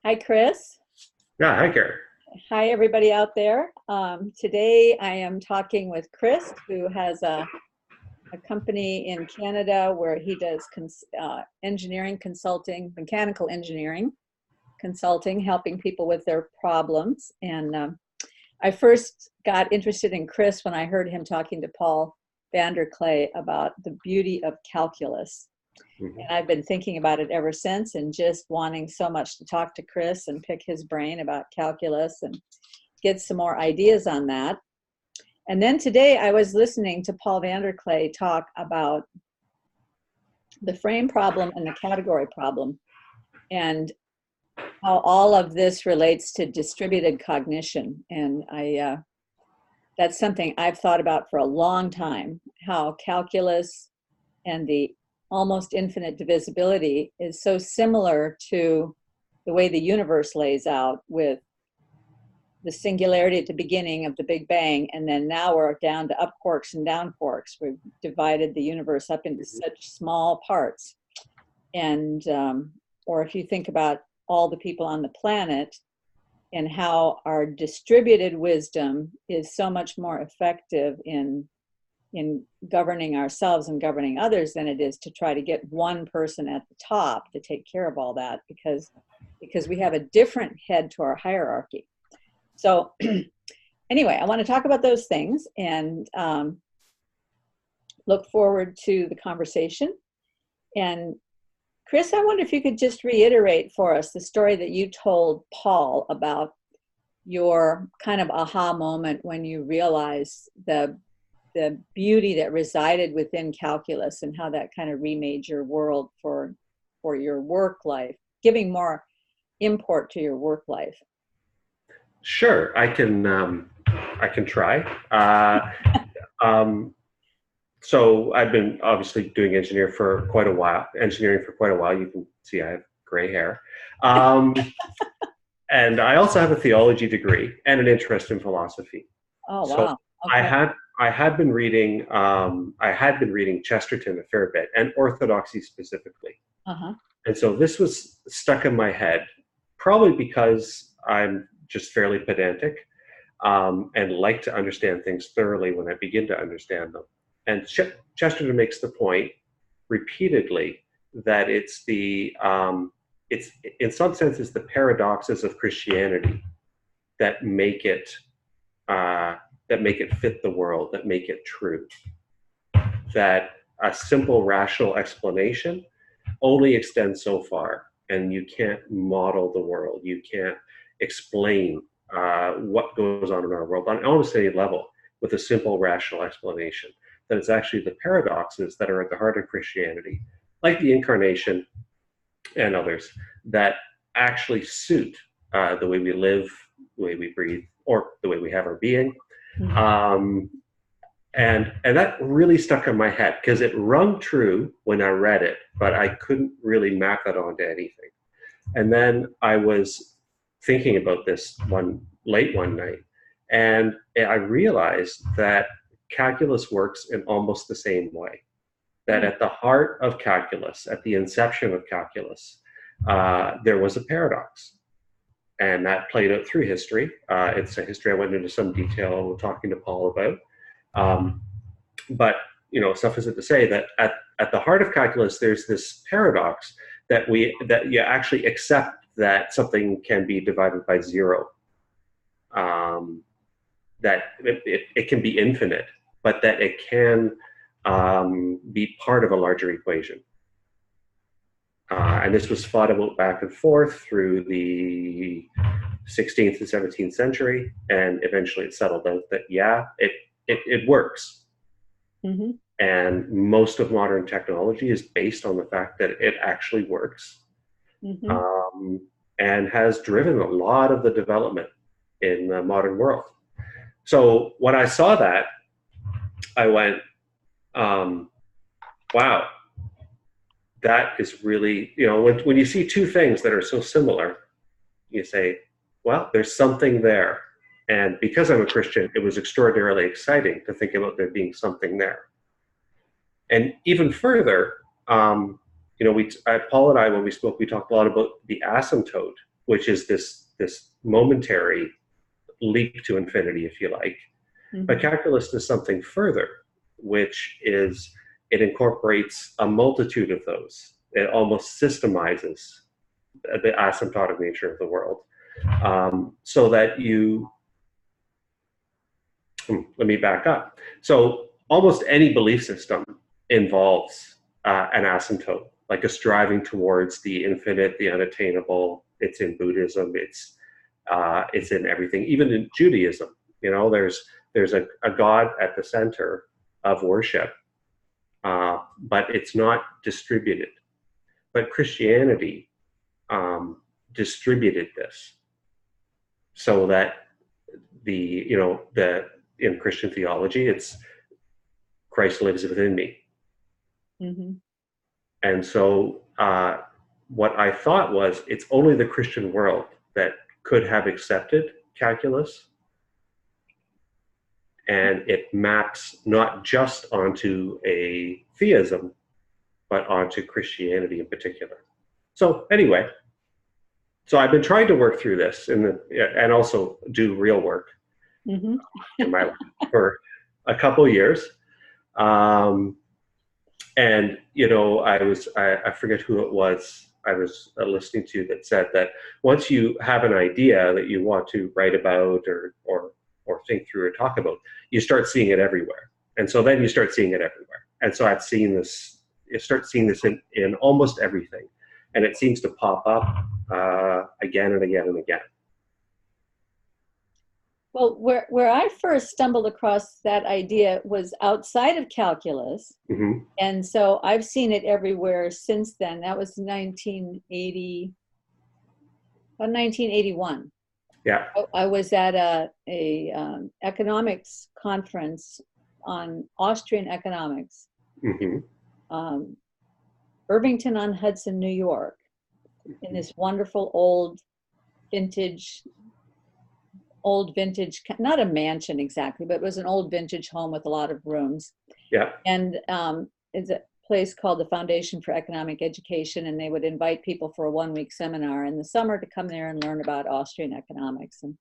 Hi, Chris. Yeah, hi, Gary. Hi, everybody out there. Today I am talking with Chris, who has a company in Canada where he does engineering consulting, mechanical engineering consulting, helping people with their problems. And I first got interested in Chris when I heard him talking to Paul VanderKlay about the beauty of calculus. Mhm. And I've been thinking about it ever since and just wanting so much to talk to Chris and pick his brain about calculus and get some more ideas on that. And then today I was listening to Paul VanderKlay talk about the frame problem and the category problem and how all of this relates to distributed cognition. And that's something I've thought about for a long time, how calculus and the almost infinite divisibility is so similar to the way the universe lays out, with the singularity at the beginning of the Big Bang, and then now we're down to up quarks and down quarks. We've divided the universe up into such small parts. And or if you think about all the people on the planet and how our distributed wisdom is so much more effective in governing ourselves and governing others than it is to try to get one person at the top to take care of all that, because we have a different head to our hierarchy. So anyway, I want to talk about those things and look forward to the conversation. And Chris, I wonder if you could just reiterate for us the story that you told Paul about your kind of aha moment when you realized the beauty that resided within calculus and how that kind of remade your world for your work life, giving more import to your work life. Sure, I can try. So I've been obviously doing engineering for quite a while. You can see I have gray hair. And I also have a theology degree and an interest in philosophy. Oh, So wow. Okay. I had been reading Chesterton a fair bit, and orthodoxy specifically. Uh-huh. And so this was stuck in my head, probably because I'm just fairly pedantic, and like to understand things thoroughly when I begin to understand them. And Chesterton makes the point repeatedly that it's in some sense it's the paradoxes of Christianity that make it fit the world, that make it true. That a simple rational explanation only extends so far, and you can't model the world. You can't explain what goes on in our world on almost any level with a simple rational explanation. That it's actually the paradoxes that are at the heart of Christianity, like the incarnation and others, that actually suit the way we live, the way we breathe, or the way we have our being. Mm-hmm. And that really stuck in my head because it rung true when I read it, but I couldn't really map it onto anything. And then I was thinking about this late one night, and I realized that calculus works in almost the same way. That at the heart of calculus, at the inception of calculus, there was a paradox. And that played out through history. It's a history I went into some detail talking to Paul about. But suffice it to say that at the heart of calculus, there's this paradox that you actually accept that something can be divided by zero, that it can be infinite, but that it can be part of a larger equation. And this was fought about back and forth through the 16th and 17th century, and eventually it settled out that, yeah, it works. Mm-hmm. And most of modern technology is based on the fact that it actually works. Mm-hmm. And has driven a lot of the development in the modern world. So when I saw that, I went, wow, that is really, when you see two things that are so similar, you say, well, there's something there. And because I'm a Christian, it was extraordinarily exciting to think about there being something there. And even further, Paul and I, when we spoke, we talked a lot about the asymptote, which is this momentary leap to infinity, if you like. Mm-hmm. But calculus is something further, which is it incorporates a multitude of those. It almost systemizes the asymptotic nature of the world, so that you, let me back up. So almost any belief system involves an asymptote, like a striving towards the infinite, the unattainable. It's in Buddhism. It's in everything. Even in Judaism, there's a God at the center of worship, but it's not distributed. But Christianity distributed this, so that in Christian theology, it's Christ lives within me. Mm-hmm. And so what I thought was, it's only the Christian world that could have accepted calculus, and it maps not just onto a theism, but onto Christianity in particular. So anyway, I've been trying to work through this and also do real work Mm-hmm. in my life for a couple of years. And I forget who it was I was listening to that said that once you have an idea that you want to write about or think through or talk about, you start seeing it everywhere. And so then you start seeing it everywhere. And so I've seen this, you start seeing this in almost everything. And it seems to pop up again and again and again. Well, where I first stumbled across that idea was outside of calculus. Mm-hmm. And so I've seen it everywhere since then. That was 1981. Yeah. I was at a economics conference on Austrian economics, Mm-hmm. Irvington on Hudson, New York, in this wonderful old vintage, not a mansion exactly, but it was an old vintage home with a lot of rooms. Yeah. And it's a place called the Foundation for Economic Education, and they would invite people for a one-week seminar in the summer to come there and learn about Austrian economics. And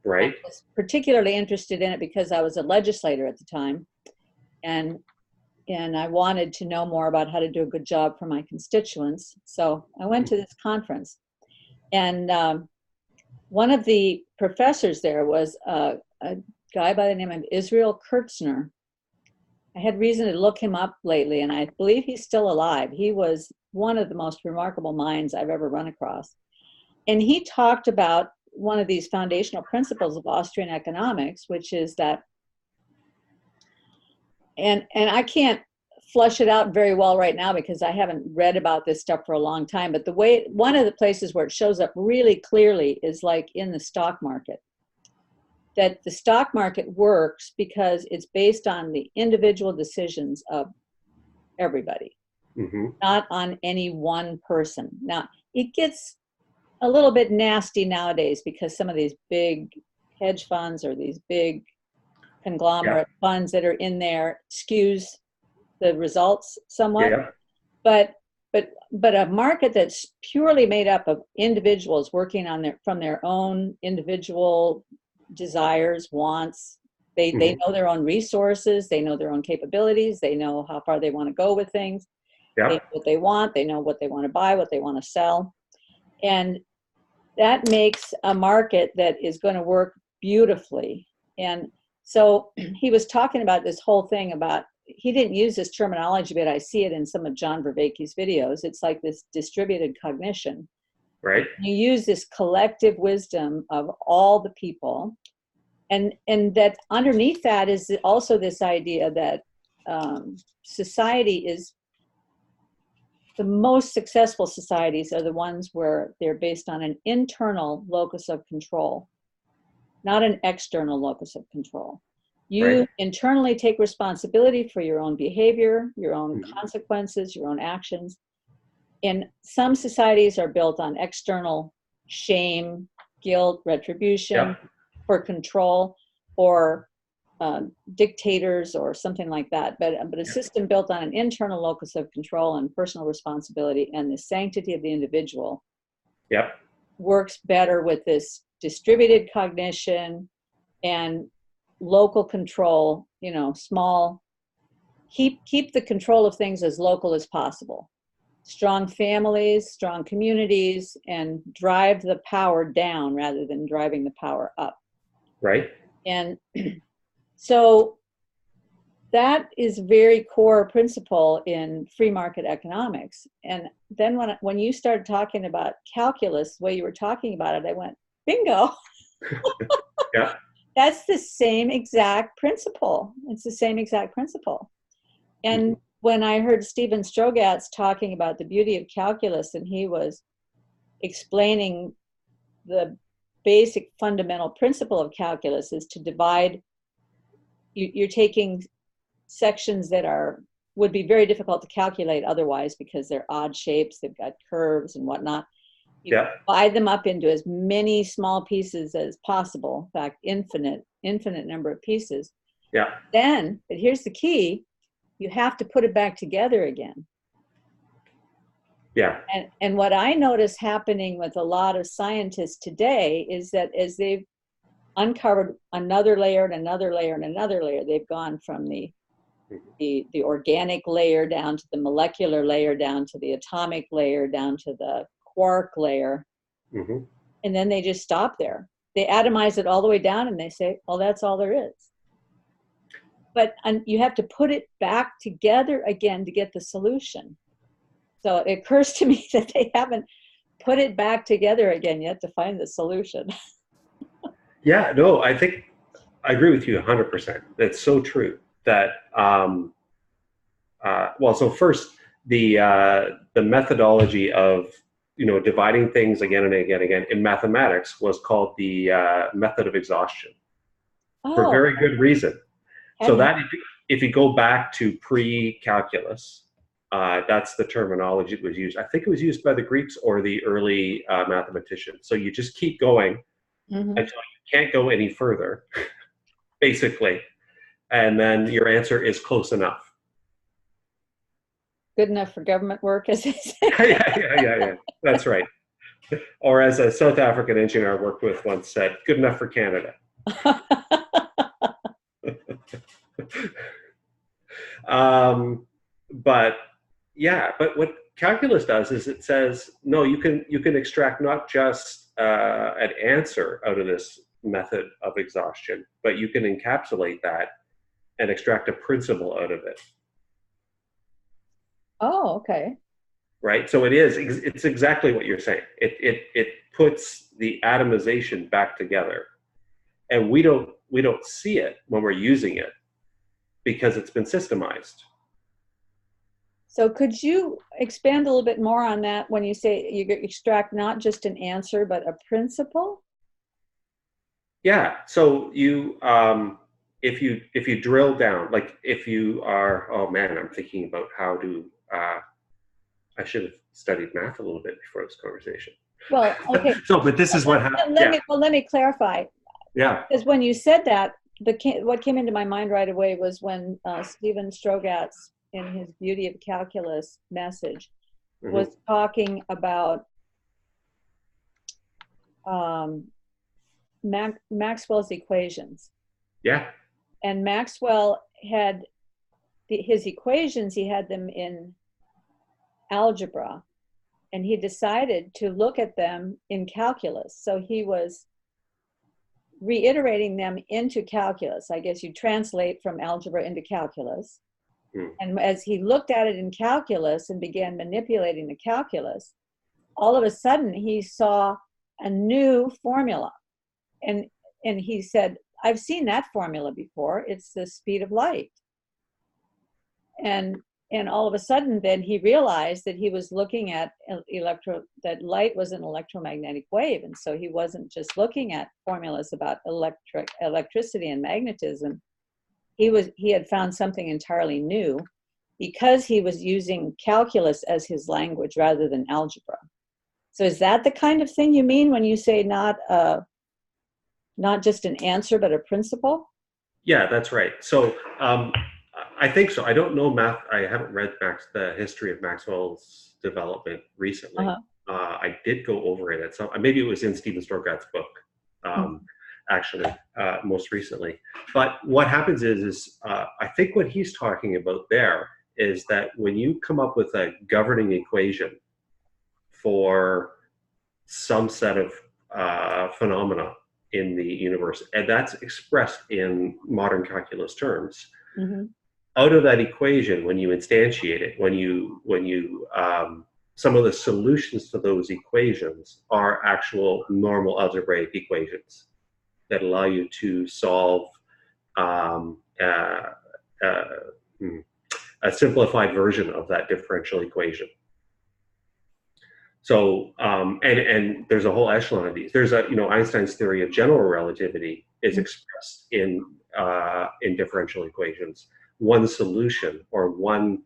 right. I was particularly interested in it because I was a legislator at the time, and I wanted to know more about how to do a good job for my constituents. So I went to this conference, and one of the professors there was a guy by the name of Israel Kurtzner. I had reason to look him up lately, and I believe he's still alive. He was one of the most remarkable minds I've ever run across. And he talked about one of these foundational principles of Austrian economics, which is that, and I can't flush it out very well right now because I haven't read about this stuff for a long time, but one of the places where it shows up really clearly is like in the stock market. That the stock market works because it's based on the individual decisions of everybody, Mm-hmm. not on any one person. Now, it gets a little bit nasty nowadays because some of these big hedge funds or these big conglomerate funds that are in there skews the results somewhat. Yeah. But a market that's purely made up of individuals working on from their own individual desires, wants. They know their own resources, they know their own capabilities, they know how far they want to go with things, they know what they want, they know what they want to buy, what they want to sell. And that makes a market that is going to work beautifully. And so he was talking about this whole thing about, he didn't use this terminology, but I see it in some of John Vervaeke's videos. It's like this distributed cognition. Right. You use this collective wisdom of all the people. And that underneath that is also this idea that society is, the most successful societies are the ones where they're based on an internal locus of control, not an external locus of control. You internally take responsibility for your own behavior, your own consequences, your own actions. And some societies are built on external shame, guilt, retribution, for control, or dictators or something like that. But a system built on an internal locus of control and personal responsibility and the sanctity of the individual works better with this distributed cognition and local control, small, keep the control of things as local as possible. Strong families, strong communities, and drive the power down rather than driving the power up. Right. And so that is very core principle in free market economics. And then when you started talking about calculus, the way you were talking about it, I went, bingo. Yeah. That's the same exact principle. It's the same exact principle. And when I heard Stephen Strogatz talking about the beauty of calculus, and he was explaining the basic fundamental principle of calculus is to divide, you're taking sections that would be very difficult to calculate otherwise because they're odd shapes, they've got curves and whatnot. You divide them up into as many small pieces as possible, in fact, infinite number of pieces. Yeah. Then, but here's the key, you have to put it back together again. Yeah. And what I notice happening with a lot of scientists today is that as they've uncovered another layer and another layer and another layer, they've gone from the organic layer down to the molecular layer, down to the atomic layer, down to the quark layer. And then they just stop there. They atomize it all the way down and they say, well, that's all there is. But you have to put it back together again to get the solution. So it occurs to me that they haven't put it back together again yet to find the solution. Yeah, no, I think I agree with you 100%. That's so true. That well, so first the methodology of dividing things again and again and again in mathematics was called the method of exhaustion for very good reason. So that if you go back to pre-calculus, that's the terminology that was used. I think it was used by the Greeks or the early mathematicians. So you just keep going until you can't go any further, basically. And then your answer is close enough. Good enough for government work, as they say. Yeah. That's right. Or as a South African engineer I worked with once said, good enough for Canada. But what calculus does is it says, no, you can extract not just an answer out of this method of exhaustion, but you can encapsulate that and extract a principle out of it. Oh, okay. Right. So it's exactly what you're saying. It puts the atomization back together, and we don't see it when we're using it because it's been systemized. So could you expand a little bit more on that when you say you extract not just an answer, but a principle? Yeah. So you, if you drill down, like if you are, oh man, I'm thinking about how to, I should have studied math a little bit before this conversation. Well, okay. But this is what happened. Let me clarify. Yeah. Because when you said that, what came into my mind right away was when Stephen Strogatz, in his Beauty of Calculus message, was talking about Maxwell's equations. Yeah. And Maxwell had his equations, he had them in algebra, and he decided to look at them in calculus. So he was reiterating them into calculus. I guess you translate from algebra into calculus. And as he looked at it in calculus and began manipulating the calculus, all of a sudden he saw a new formula. And he said, I've seen that formula before. It's the speed of light. And all of a sudden then he realized that he was looking at that light was an electromagnetic wave. And so he wasn't just looking at formulas about electricity and magnetism. He had found something entirely new because he was using calculus as his language rather than algebra. So is that the kind of thing you mean when you say not just an answer, but a principle? Yeah, that's right. So I think so. I don't know math. I haven't read the history of Maxwell's development recently. I did go over it at some, maybe it was in Stephen Storgat's book, actually, most recently. But what happens is I think what he's talking about there is that when you come up with a governing equation for some set of phenomena in the universe, and that's expressed in modern calculus terms, out of that equation, when you instantiate it, when you some of the solutions to those equations are actual normal algebraic equations that allow you to solve a simplified version of that differential equation. So, and there's a whole echelon of these. There's Einstein's theory of general relativity is expressed in differential equations. One solution or one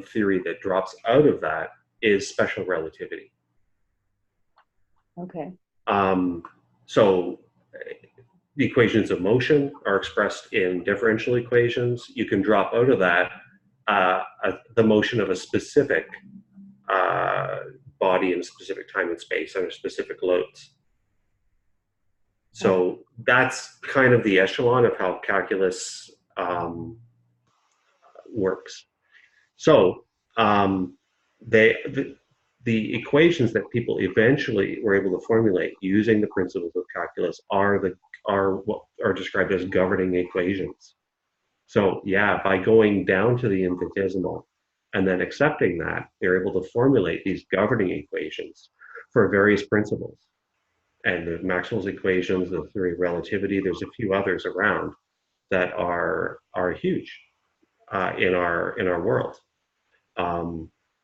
theory that drops out of that is special relativity. Okay. So the equations of motion are expressed in differential equations. You can drop out of that the motion of a specific body in a specific time and space under specific loads. So that's kind of the echelon of how calculus works. So the equations that people eventually were able to formulate using the principles of calculus are what are described as governing equations. So yeah, by going down to the infinitesimal and then accepting that, they're able to formulate these governing equations for various principles. And the Maxwell's equations, the theory of relativity, there's a few others around that are huge in our world.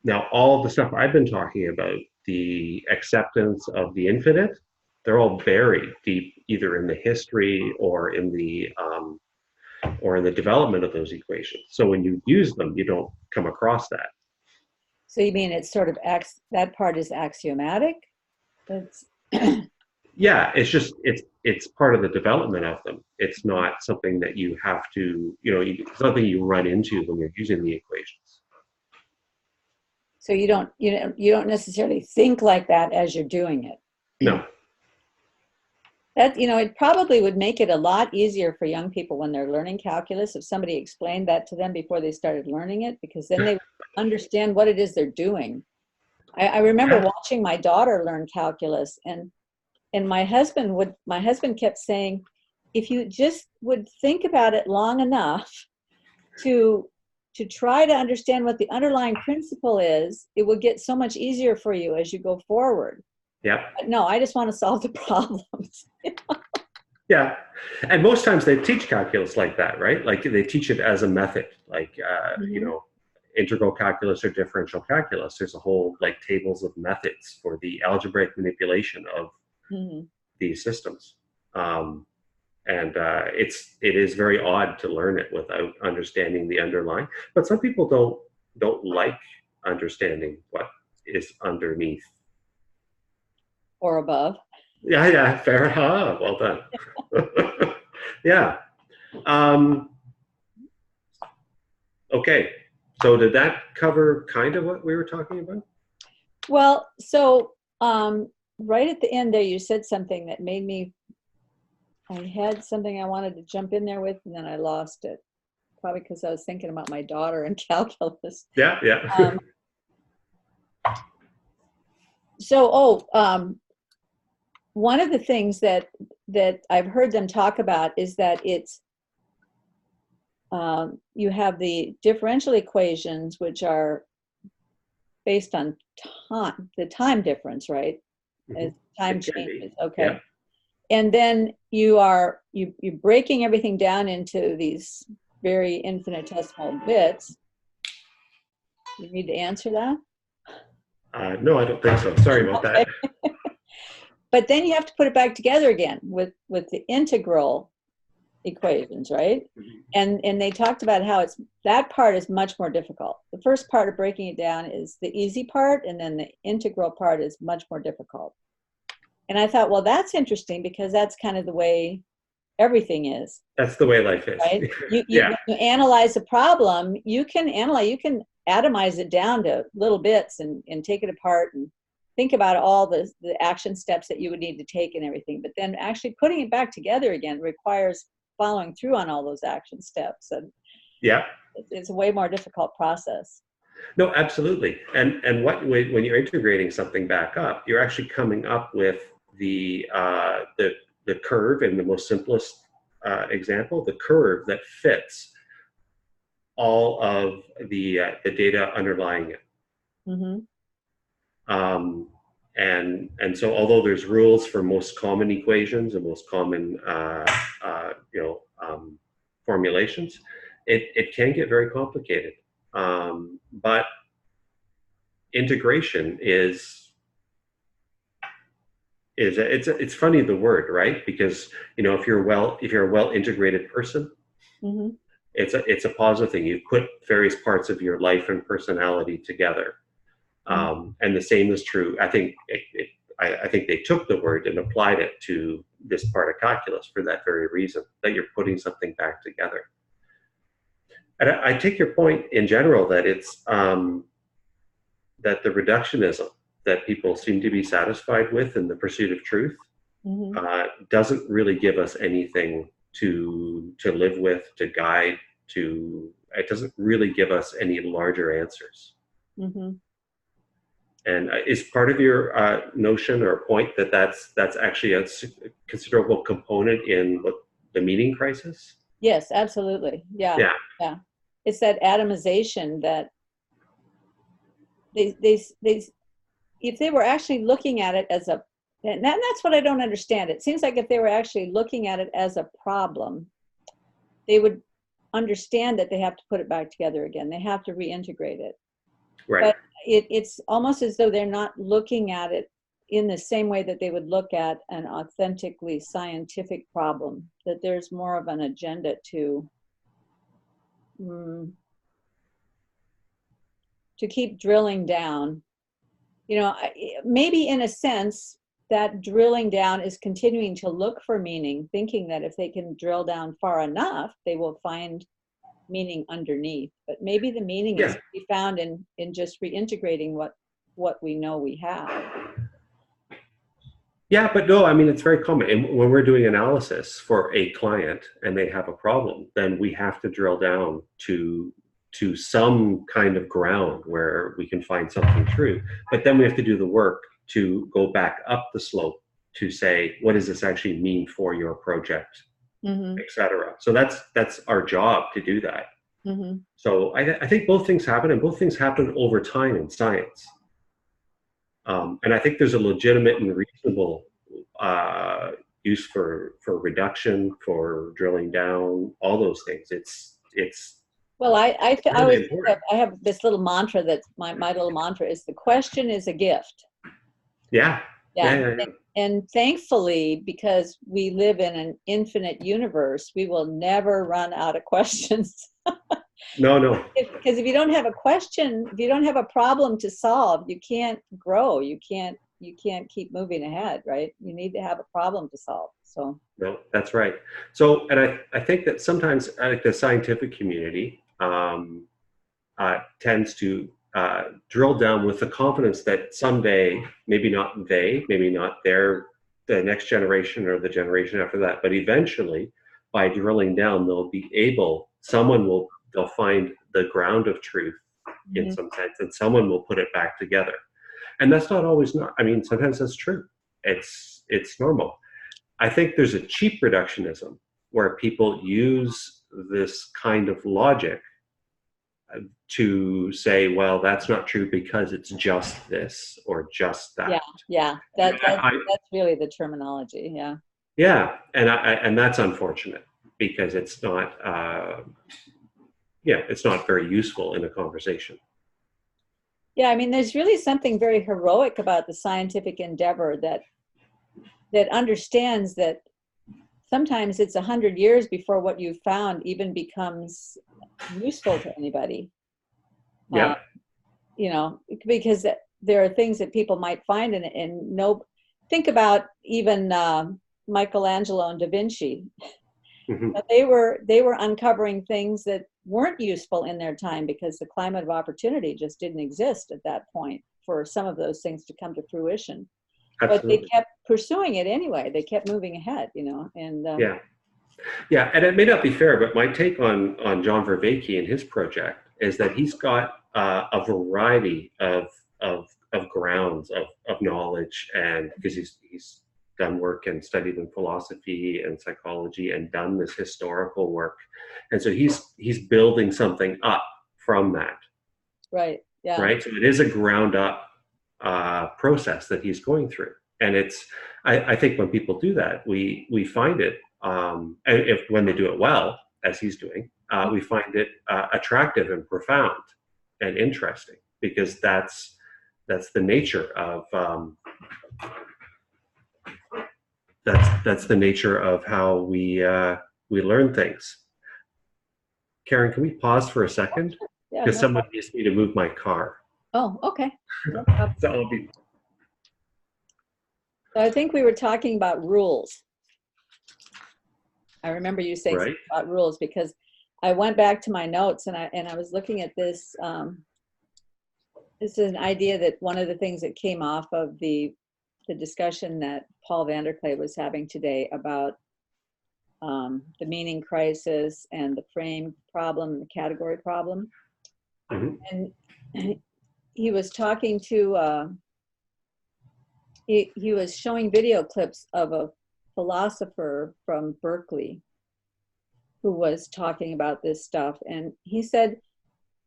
Now, all the stuff I've been talking about, the acceptance of the infinite, they're all buried deep, either in the history or in the development of those equations. So when you use them, you don't come across that. So you mean it's sort of that part is axiomatic? That's yeah, it's part of the development of them. It's not something that you have to, it's something you run into when you're using the equations. So you don't necessarily think like that as you're doing it. No. That, it probably would make it a lot easier for young people when they're learning calculus if somebody explained that to them before they started learning it, because then they would understand what it is they're doing. I remember watching my daughter learn calculus, and my husband kept saying, if you just would think about it long enough to try to understand what the underlying principle is, it will get so much easier for you as you go forward. Yeah. But no, I just want to solve the problems. Yeah. And most times they teach calculus like that, right? Like they teach it as a method, like, integral calculus or differential calculus. There's a whole tables of methods for the algebraic manipulation of these systems. It is very odd to learn it without understanding the underlying, but some people don't like understanding what is underneath. Or above. Yeah, fair enough. Well done. Yeah. Okay. So did that cover kind of what we were talking about? Well, so right at the end there, you said something that made me, I had something I wanted to jump in there with, and then I lost it. Probably because I was thinking about my daughter and calculus. Yeah. One of the things that I've heard them talk about is that it's, you have the differential equations, which are based on the time difference, right? As time changes, okay. Yeah. And then you're breaking everything down into these very infinitesimal bits. You need to answer that? No, I don't think so. Sorry about that. But then you have to put it back together again with the integral equations, right? And they talked about how that part is much more difficult. The first part of breaking it down is the easy part, and then the integral part is much more difficult. And I thought, well, that's interesting, because that's kind of the way everything is. That's the way life is. Right? You analyze a problem, you can atomize it down to little bits and take it apart and think about all the action steps that you would need to take and everything. But then actually putting it back together again requires following through on all those action steps. And Yeah. it's a way more difficult process. No, absolutely. And when you're integrating something back up, you're actually coming up with the curve, in the most simplest example, the curve that fits all of the data underlying it. Mm-hmm. And so, although there's rules for most common equations and most common formulations, it can get very complicated. But integration is it's funny, the word, right? Because if you're a well integrated person, Mm-hmm. it's a positive thing. You put various parts of your life and personality together. And the same is true. I think I think they took the word and applied it to this part of calculus for that very reason, that you're putting something back together. And I take your point in general that it's that the reductionism that people seem to be satisfied with in the pursuit of truth doesn't really give us anything to live with, to guide, it doesn't really give us any larger answers. Mm-hmm. And is part of your notion or point that that's actually a considerable component in the meaning crisis? Yes, absolutely. Yeah. It's that atomization that they if they were actually looking at it as and that's what I don't understand. It seems like if they were actually looking at it as a problem, they would understand that they have to put it back together again. They have to reintegrate it. Right. But it's almost as though they're not looking at it in the same way that they would look at an authentically scientific problem, that there's more of an agenda to keep drilling down. Maybe in a sense that drilling down is continuing to look for meaning, thinking that if they can drill down far enough, they will find meaning underneath. But maybe the meaning is to be found in just reintegrating what we know we have. Yeah, but no, I mean, it's very common. And when we're doing analysis for a client and they have a problem, then we have to drill down to some kind of ground where we can find something true. But then we have to do the work to go back up the slope to say, what does this actually mean for your project, etc. So that's our job to do that. Mm-hmm. So I think both things happen, and both things happen over time in science. And I think there's a legitimate and reasonable use for reduction, for drilling down, all those things. Well, I have this little mantra that's my little mantra is the question is a gift. Yeah. And thankfully, because we live in an infinite universe, we will never run out of questions. No. Because if you don't have a question, if you don't have a problem to solve, you can't grow. You can't keep moving ahead, right? You need to have a problem to solve. So no, that's right. So, and I think that sometimes the scientific community tends to drill down with the confidence that someday, maybe not the next generation or the generation after that, but eventually, by drilling down, they'll find the ground of truth in some sense, and someone will put it back together. And that's not always sometimes that's true. It's normal. I think there's a cheap reductionism where people use this kind of logic to say, well, that's not true because it's just this or just that. Yeah. That's really the terminology. Yeah, and that's unfortunate because it's not. It's not very useful in a conversation. Yeah, I mean, there's really something very heroic about the scientific endeavor that understands that sometimes it's 100 years before what you've found even becomes useful to anybody. Yeah. Because there are things that people might find think about even Michelangelo and Da Vinci. Hmm. But they were uncovering things that weren't useful in their time because the climate of opportunity just didn't exist at that point for some of those things to come to fruition. But they Absolutely. kept pursuing it anyway. They kept moving ahead, and Yeah. Yeah. And it may not be fair, but my take on John Vervaeke and his project is that he's got a variety of grounds of knowledge, and because he's done work and studied in philosophy and psychology and done this historical work, and so he's building something up from that, right, yeah, right? So it is a ground up process that he's going through, and I think when people do that, we find it, and if when they do it well, as he's doing, we find it attractive and profound and interesting, because that's the nature of that's the nature of how we learn things. Karen, can we pause for a second? yeah, Because no someone problem. needs me to move my car. Oh, okay, no problem. So I'll be So I think we were talking about rules. I remember you saying something right. about rules because I went back to my notes and I was looking at this. This is an idea that one of the things that came off of the discussion that Paul VanderKlay was having today about the meaning crisis and the frame problem and the category problem. Hmm. And he was talking to, he was showing video clips of a philosopher from Berkeley who was talking about this stuff. And he said,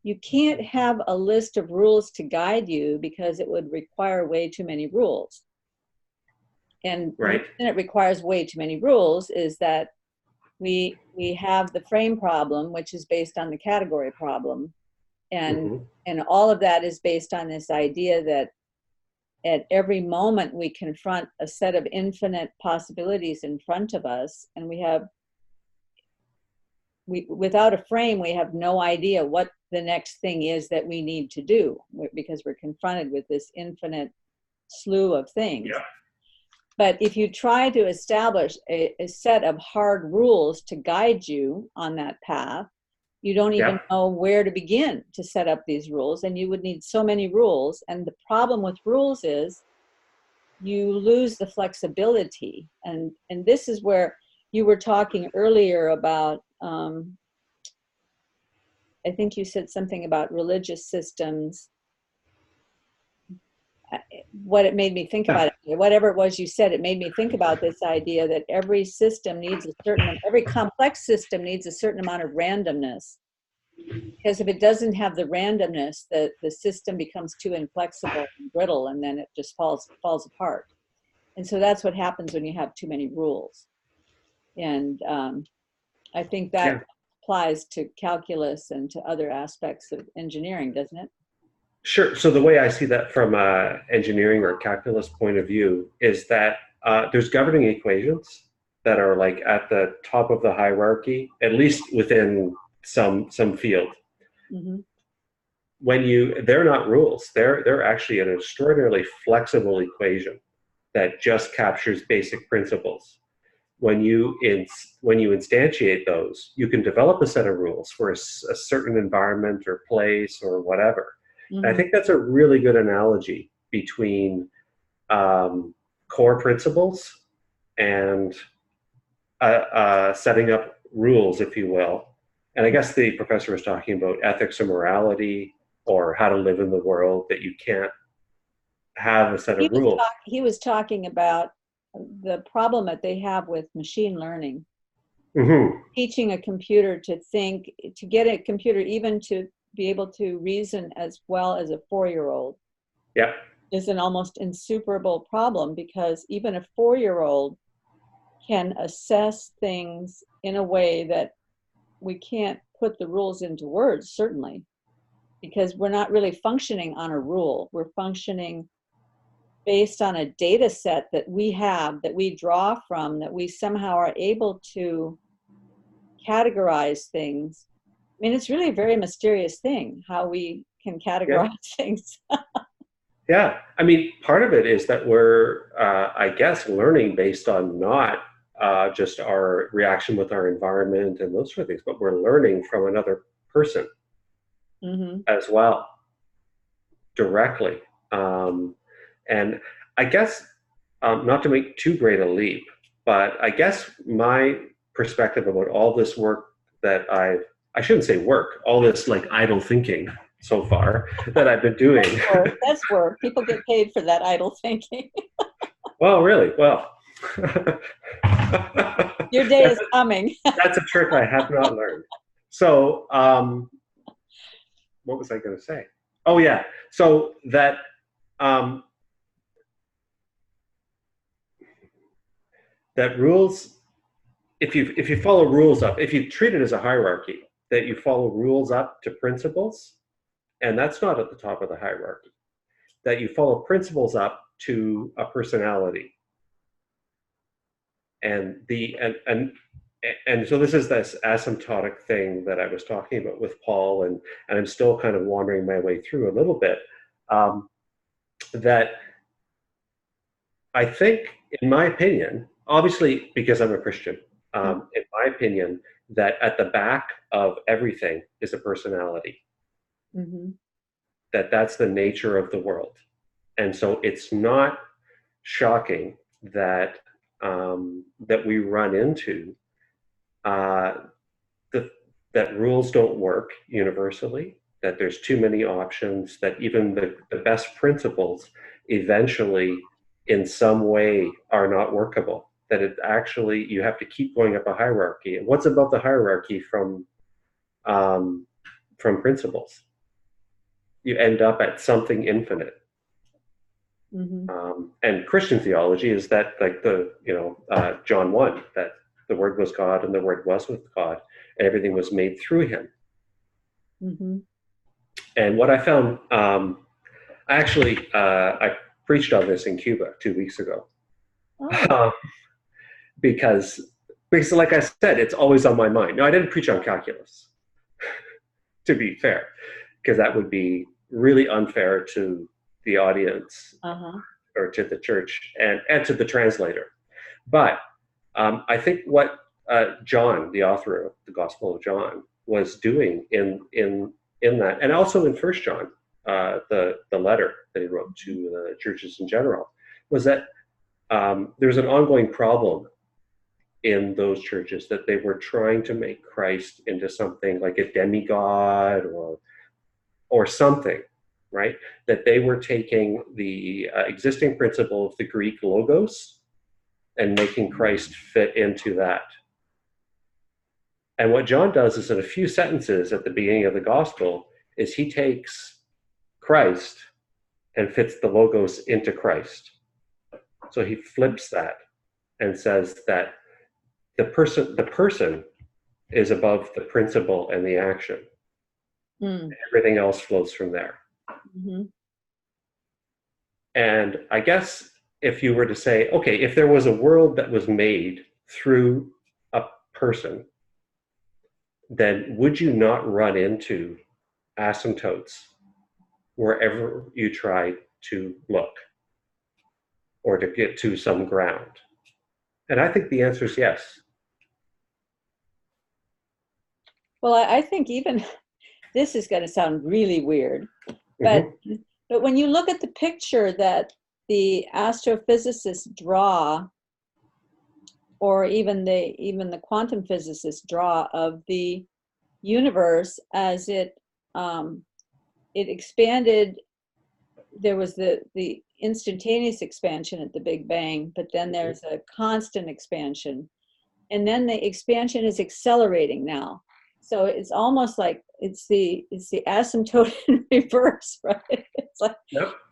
you can't have a list of rules to guide you because it would require way too many rules. And the Right. reason it requires way too many rules is that we have the frame problem, which is based on the category problem. And Hmm. and all of that is based on this idea that at every moment we confront a set of infinite possibilities in front of us, and we without a frame we have no idea what the next thing is that we need to do, because we're confronted with this infinite slew of things. Yeah. But if you try to establish a set of hard rules to guide you on that path, you don't even Yeah. know where to begin to set up these rules, and you would need so many rules. And the problem with rules is you lose the flexibility. And this is where you were talking earlier about, I think you said something about religious systems. What it made me think about it, whatever it was you said, it made me think about this idea that every system needs every complex system needs a certain amount of randomness. Because if it doesn't have the randomness, the system becomes too inflexible and brittle, and then it just falls apart. And so that's what happens when you have too many rules. And I think that Yeah. applies to calculus and to other aspects of engineering, doesn't it? Sure. So the way I see that from a engineering or calculus point of view is that there's governing equations that are like at the top of the hierarchy, at least within some field. Mm-hmm. They're not rules. They're actually an extraordinarily flexible equation that just captures basic principles. When you instantiate those, you can develop a set of rules for a certain environment or place or whatever. And I Mm-hmm. think that's a really good analogy between core principles and setting up rules, if you will. And I guess the professor was talking about ethics or morality or how to live in the world, that you can't have a set of rules. He was talking about the problem that they have with machine learning. Hmm. Teaching a computer to think, to get a computer even to be able to reason as well as a 4-year-old Yeah. is an almost insuperable problem, because even a 4-year-old can assess things in a way that we can't put the rules into words, certainly, because we're not really functioning on a rule. We're functioning based on a data set that we have, that we draw from, that we somehow are able to categorize things. I mean, it's really a very mysterious thing how we can Yeah. categorize things. Yeah. I mean, part of it is that we're, I guess, learning based on not just our reaction with our environment and those sort of things, but we're learning from another person as well, directly. And I guess, not to make too great a leap, but I guess my perspective about all this work that I shouldn't say work, all this like idle thinking so far that I've been doing. That's work. People get paid for that idle thinking. Well, really? Well. Your day is coming. That's a trick I have not learned. So, what was I going to say? Oh, yeah. So that that rules, if you follow rules up, if you treat it as a hierarchy, that you follow rules up to principles, and that's not at the top of the hierarchy, that you follow principles up to a personality. And so this is this asymptotic thing that I was talking about with Paul, and I'm still kind of wandering my way through a little bit, that I think, in my opinion, obviously because I'm a Christian, in my opinion, that at the back of everything is a personality. That's the nature of the world. And so it's not shocking that that we run into that rules don't work universally, that there's too many options, that even the best principles eventually in some way are not workable, that it actually, you have to keep going up a hierarchy. And what's above the hierarchy from principles? You end up at something infinite. And Christian theology is that, like John 1, that the Word was God and the Word was with God and everything was made through him. And what I found, I preached on this in Cuba 2 weeks ago. Because like I said, it's always on my mind. No, I didn't preach on calculus, to be fair, because that would be really unfair to the audience or to the church and to the translator. But I think what John, the author of the Gospel of John, was doing in that, and also in First John, the letter that he wrote to the churches in general, was that there's an ongoing problem in those churches, that they were trying to make Christ into something like a demigod or something, right? That they were taking the existing principle of the Greek logos and making Christ fit into that. And what John does is, in a few sentences at the beginning of the gospel, is he takes Christ and fits the logos into Christ. So he flips that and says that the person is above the principle and the action. Everything else flows from there. And I guess if you were to say, okay, if there was a world that was made through a person, then would you not run into asymptotes wherever you try to look or to get to some ground? And I think the answer is yes. Well, I think even, this is going to sound really weird, but when you look at the picture that the astrophysicists draw, or even the quantum physicists draw of the universe as it expanded, there was the instantaneous expansion at the Big Bang, but then there's a constant expansion, and then the expansion is accelerating now. So it's almost like it's the asymptote in reverse, right? It's like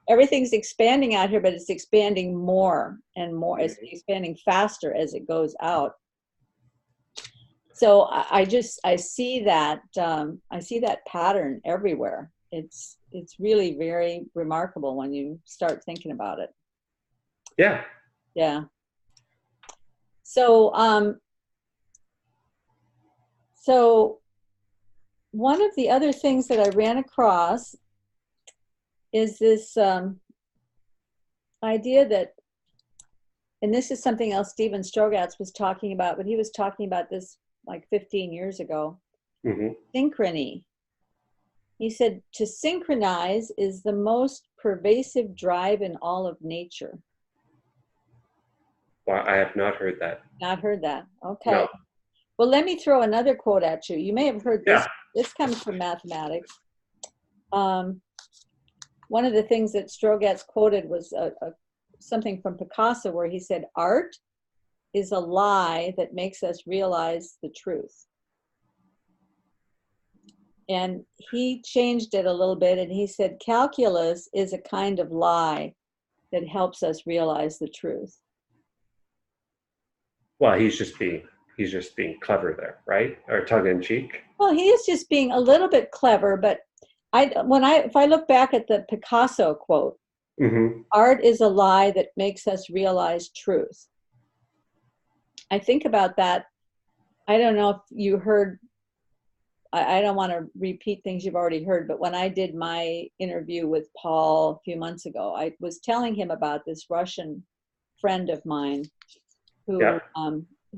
everything's expanding out here, but it's expanding more and more. It's expanding faster as it goes out. So I see that pattern everywhere. It's really very remarkable when you start thinking about it. Yeah. Yeah. So one of the other things that I ran across is this idea that and this is something else Stephen Strogatz was talking about, but he was talking about this like 15 years ago. Synchrony. He said, to synchronize is the most pervasive drive in all of nature. Well, I have not heard that. Not heard that. Okay. No. Well, let me throw another quote at you. You may have heard this. Yeah. This comes from mathematics. One of the things that Strogatz quoted was something from Picasso where he said, art is a lie that makes us realize the truth. And he changed it a little bit and he said, calculus is a kind of lie that helps us realize the truth. Well, he's just being clever there, right? Or tongue in cheek. Well, he is just being a little bit clever, but if I look back at the Picasso quote, art is a lie that makes us realize truth. I think about that. I don't know if you heard, I don't want to repeat things you've already heard, but when I did my interview with Paul a few months ago, I was telling him about this Russian friend of mine who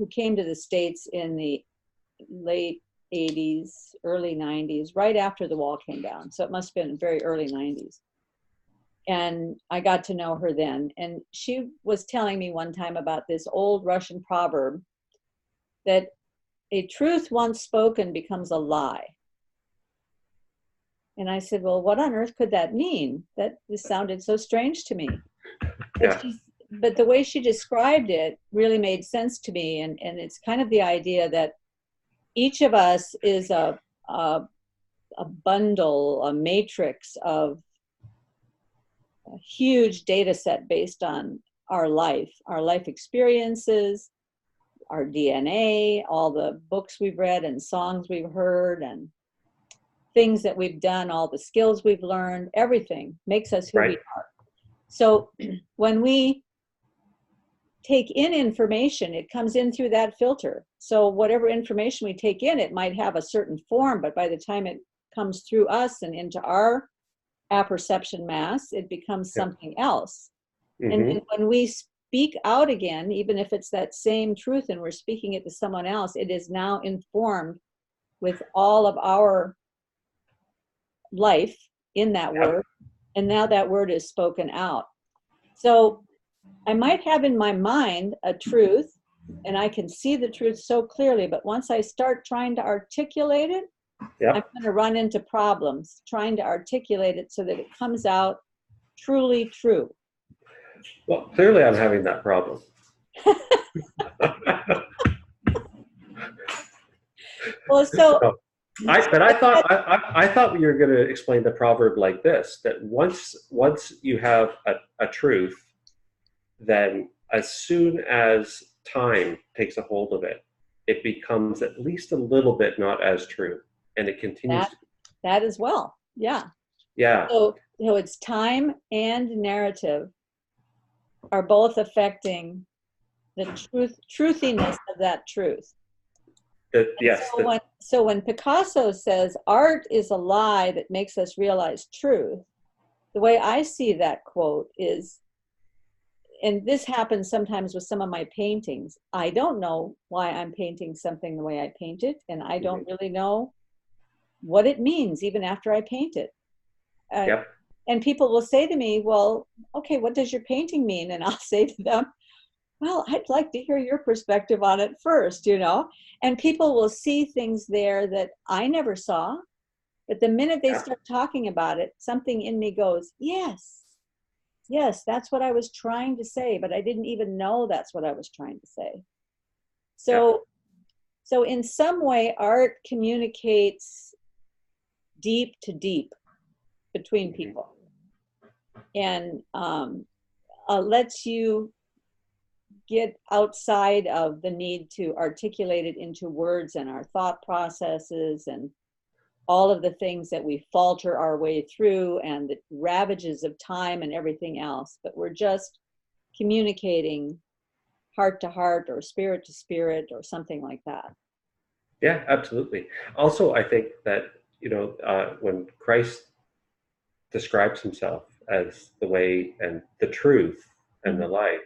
came to the States in the late 80s, early 90s, right after the wall came down. So it must have been very early 90s. And I got to know her then. And she was telling me one time about this old Russian proverb that a truth once spoken becomes a lie. And I said, well, what on earth could that mean? That this sounded so strange to me. But the way she described it really made sense to me. And it's kind of the idea that each of us is a bundle, a matrix of a huge data set based on our life experiences, our DNA, all the books we've read and songs we've heard and things that we've done, all the skills we've learned, everything makes us who we are. So when we take in information, it comes in through that filter. So whatever information we take in, it might have a certain form, but by the time it comes through us and into our apperception mass, it becomes something else. And then when we speak out again, even if it's that same truth and we're speaking it to someone else, it is now informed with all of our life in that word. And now that word is spoken out. So I might have in my mind a truth and I can see the truth so clearly, but once I start trying to articulate it, I'm going to run into problems trying to articulate it so that it comes out truly true. Well, clearly I'm having that problem. Well, so I thought you were going to explain the proverb like this: that once you have a truth, then as soon as time takes a hold of it, it becomes at least a little bit not as true, and it continues. That as well, yeah. So it's time and narrative are both affecting the truthiness of that truth. So when Picasso says art is a lie that makes us realize truth, the way I see that quote is, and this happens sometimes with some of my paintings, I don't know why I'm painting something the way I paint it, and I don't really know what it means even after I paint it. And people will say to me, well, okay, what does your painting mean? And I'll say to them, well, I'd like to hear your perspective on it first, and people will see things there that I never saw. But the minute they start talking about it, something in me goes, yes, that's what I was trying to say, but I didn't even know that's what I was trying to say. So in some way, art communicates deep to deep between people and lets you get outside of the need to articulate it into words and our thought processes and all of the things that we falter our way through and the ravages of time and everything else. But we're just communicating heart to heart or spirit to spirit or something like that. Yeah, absolutely. Also, I think that, when Christ describes himself as the way and the truth and the life,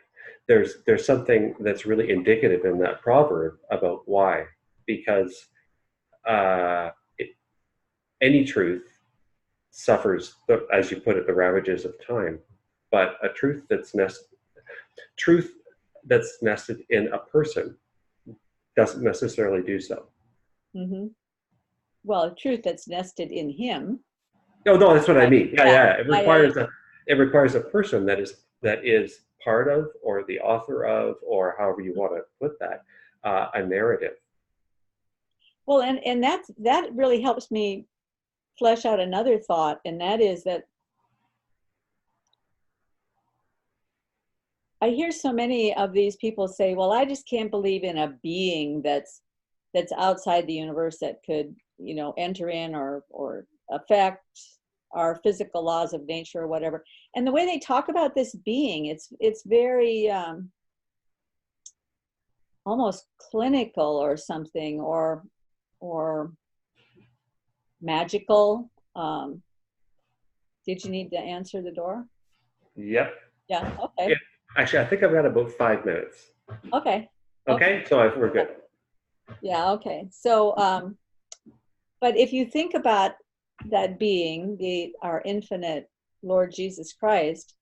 there's something that's really indicative in that proverb about why, because it, any truth suffers, as you put it, the ravages of time, but a truth that's nested in a person doesn't necessarily do so. Mm-hmm. Well, a truth that's nested in him. No, no, that's what I mean. Yeah, Yeah. yeah. It requires a person that is part of, or the author of, or however you want to put that, a narrative. Well, and that really helps me flesh out another thought, and that is that I hear so many of these people say, well, I just can't believe in a being that's outside the universe that could, enter in or affect our physical laws of nature or whatever. And the way they talk about this being, it's very almost clinical or something, or magical. Did you need to answer the door? Yep. Yeah. Okay. Yeah. Actually, I think I've got about 5 minutes. Okay. Okay, so we're good. Yeah. Okay. So, but if you think about that being, our infinite Lord Jesus Christ,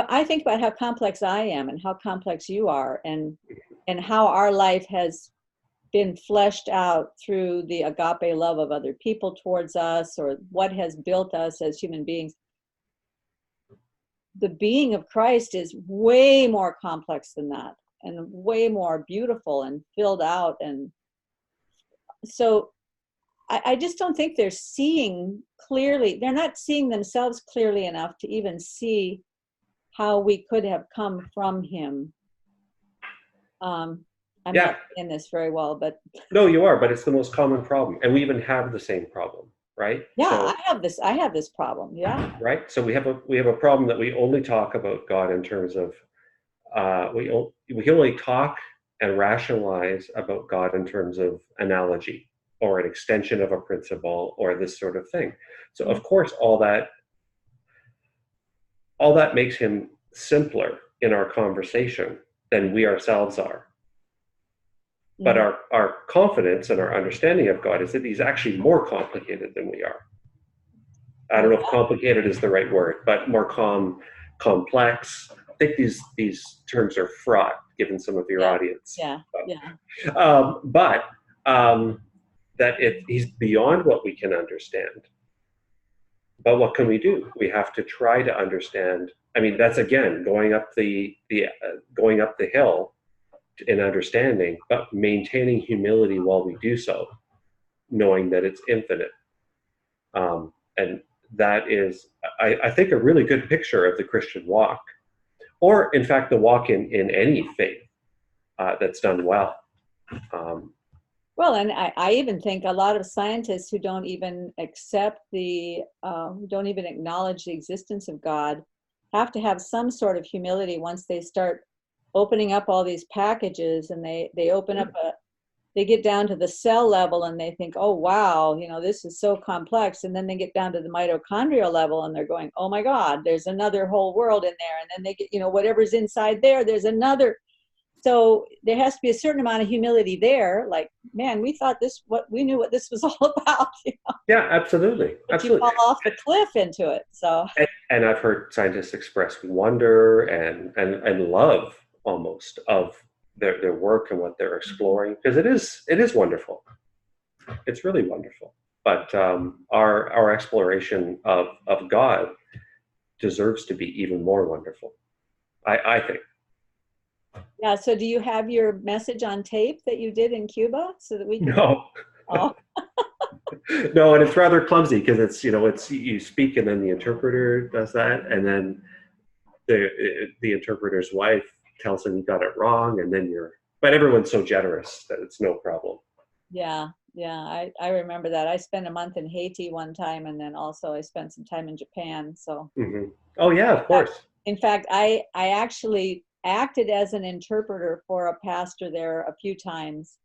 I think about how complex I am and how complex you are, and how our life has been fleshed out through the agape love of other people towards us, or what has built us as human beings. The being of Christ is way more complex than that, and way more beautiful and filled out. And so I just don't think they're seeing clearly. They're not seeing themselves clearly enough to even see how we could have come from him. I'm not saying this very well, but no, you are. But it's the most common problem, and we even have the same problem, right? yeah, So, I have this problem. Yeah. right. So we have a problem that we only talk about God in terms of we can only talk and rationalize about God in terms of analogy, or an extension of a principle, or this sort of thing. So of course all that makes him simpler in our conversation than we ourselves are. But our confidence and our understanding of God is that he's actually more complicated than we are. I don't know if complicated is the right word, but more complex. I think these terms are fraught, given some of your audience. Yeah. But that he's beyond what we can understand. But what can we do? We have to try to understand. I mean, that's again going up the hill in understanding, but maintaining humility while we do so, knowing that it's infinite. And that is, I think, a really good picture of the Christian walk, or in fact, the walk in any faith that's done well. Well, and I even think a lot of scientists who don't even accept who don't even acknowledge the existence of God have to have some sort of humility once they start opening up all these packages, and they open up they get down to the cell level and they think, oh, wow, this is so complex. And then they get down to the mitochondrial level and they're going, oh my God, there's another whole world in there. And then they get, whatever's inside there's another. So there has to be a certain amount of humility there. Like, man, we knew what this was all about. Yeah, absolutely. But you fall off the cliff into it. So. And I've heard scientists express wonder and love almost of their work and what they're exploring, because it is wonderful. It's really wonderful. But our exploration of God deserves to be even more wonderful, I think. Yeah. So do you have your message on tape that you did in Cuba so that we can? No. Oh. No, and it's rather clumsy because it's you speak and then the interpreter does that, and then the interpreter's wife tells him you got it wrong, and then but everyone's so generous that it's no problem. Yeah. I remember that. I spent a month in Haiti one time, and then also I spent some time in Japan. So. Mm-hmm. Oh yeah, of course. In fact, I actually acted as an interpreter for a pastor there a few times,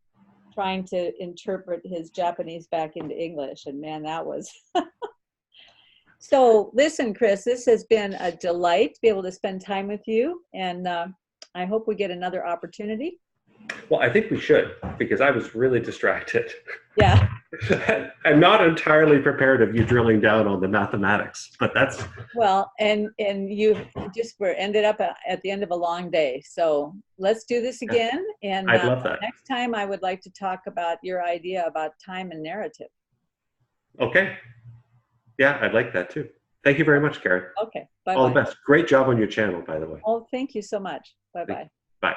trying to interpret his Japanese back into English, and man, that was So listen, Chris, this has been a delight to be able to spend time with you, and I hope we get another opportunity. Well, I think we should, because I was really distracted. Yeah. I'm not entirely prepared of you drilling down on the mathematics, but that's... Well, and you just were ended up at the end of a long day. So let's do this again. And I'd love that. next time I would like to talk about your idea about time and narrative. Okay. Yeah, I'd like that too. Thank you very much, Karen. Okay. Bye-bye. All the best. Great job on your channel, by the way. Oh, thank you so much. Bye-bye. Bye.